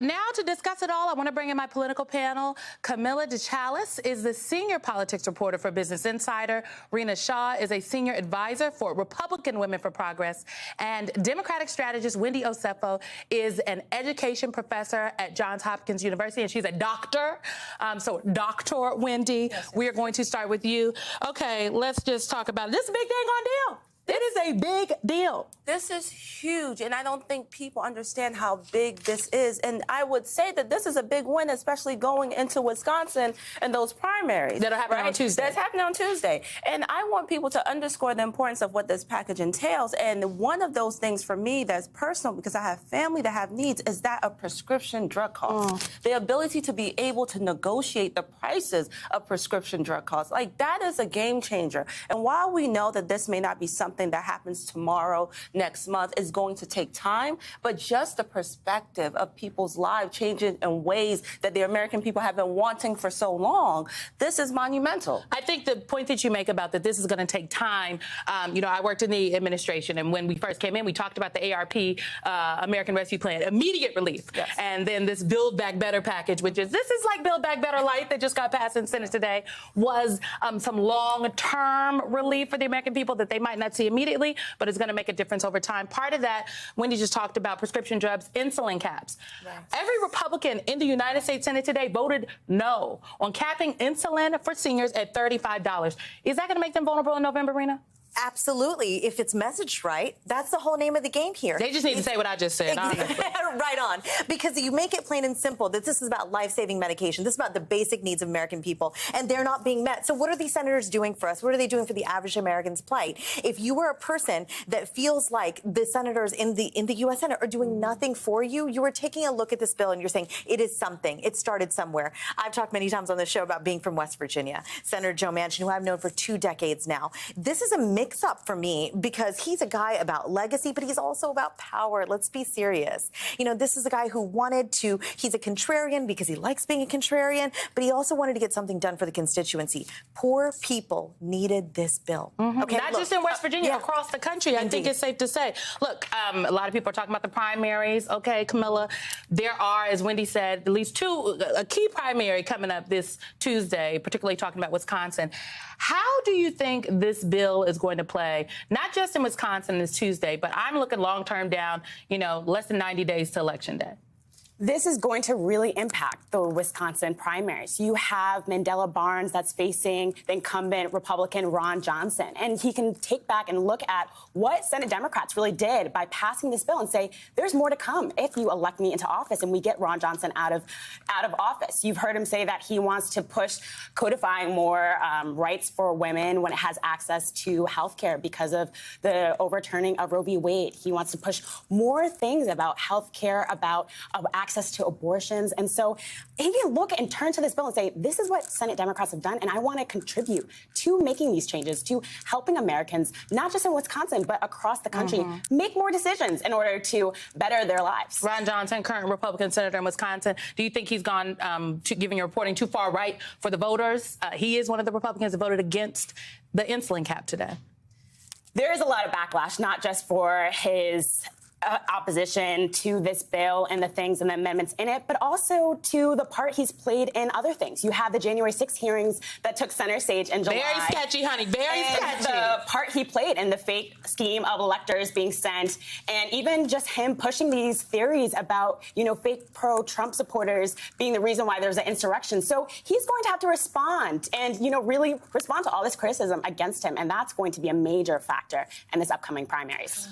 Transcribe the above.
Now to discuss it all, I want to bring in my political panel. Camila DeChalus is the senior politics reporter for Business Insider. Rina Shah is a senior advisor for Republican Women for Progress. And Democratic strategist Wendy Osefo is an education professor at Johns Hopkins University, and she's a doctor. So Dr. Wendy, we are going to start with you. Okay, let's just talk about it. This is a big thing on deal. It is a big deal. This is huge, and I don't think people understand how big this is. And I would say that this is a big win, especially going into Wisconsin and those primaries. That'll happen on Tuesday. That's happening on Tuesday. And I want people to underscore the importance of what this package entails. And one of those things for me that's personal, because I have family that have needs, is that of prescription drug costs. The ability to be able to negotiate the prices of prescription drug costs. Like, that is a game changer. And while we know that this may not be something that happens tomorrow, next month, is going to take time, but just the perspective of people's lives changing in ways that the American people have been wanting for so long, this is monumental. I think the point that you make about that this is going to take time, I worked in the administration, and when we first came in, we talked about the ARP, American Rescue Plan, immediate relief. Yes. And then this Build Back Better package, which is, this is like Build Back Better Light that just got passed in the Senate today, was some long-term relief for the American people that they might not see immediately, but it's going to make a difference over time. Part of that, Wendy just talked about prescription drugs, insulin caps. Right. Every Republican in the United States Senate today voted no on capping insulin for seniors at $35. Is that going to make them vulnerable in November, Rina? Absolutely. If it's messaged right, that's the whole name of the game here. They just need to say what I just said, honestly. Right on. Because you make it plain and simple that this is about life-saving medication. This is about the basic needs of American people, and they're not being met. So what are these senators doing for us? What are they doing for the average American's plight? If you were a person that feels like the senators in the U.S. Senate are doing nothing for you, you are taking a look at this bill and you're saying it is something. It started somewhere. I've talked many times on this show about being from West Virginia. Senator Joe Manchin, who I've known for 2 decades now. This is a mix-up for me because he's a guy about legacy, but he's also about power. Let's be serious. This is a guy who he's a contrarian because he likes being a contrarian, but he also wanted to get something done for the constituency. Poor people needed this bill. Okay, Not just in West Virginia, across the country. Indeed. I think it's safe to say. Look, a lot of people are talking about the primaries. Okay, Camila, there are, as Wendy said, at least a key primary coming up this Tuesday, particularly talking about Wisconsin. How do you think this bill is going to play, not just in Wisconsin this Tuesday, but I'm looking long-term down, less than 90 days to Election Day? This is going to really impact the Wisconsin primaries. You have Mandela Barnes that's facing the incumbent Republican Ron Johnson, and he can take back and look at what Senate Democrats really did by passing this bill and say, there's more to come if you elect me into office and we get Ron Johnson out of office. You've heard him say that he wants to push codifying more rights for women when it has access to health care because of the overturning of Roe v. Wade. He wants to push more things about health care, about access to abortions. And so he can look and turn to this bill and say, this is what Senate Democrats have done, and I want to contribute to making these changes, to helping Americans, not just in Wisconsin, but across the country, make more decisions in order to better their lives. Ron Johnson, current Republican senator in Wisconsin, do you think he's gone, giving your reporting too far right for the voters? He is one of the Republicans that voted against the insulin cap today. There is a lot of backlash, not just for his opposition to this bill and the things and the amendments in it, but also to the part he's played in other things. You have the January 6th hearings that took center stage in July. Very sketchy, honey, very sketchy. The part he played in the fake scheme of electors being sent, and even just him pushing these theories about, fake pro-Trump supporters being the reason why there's an insurrection. So he's going to have to respond and, really respond to all this criticism against him, and that's going to be a major factor in this upcoming primaries.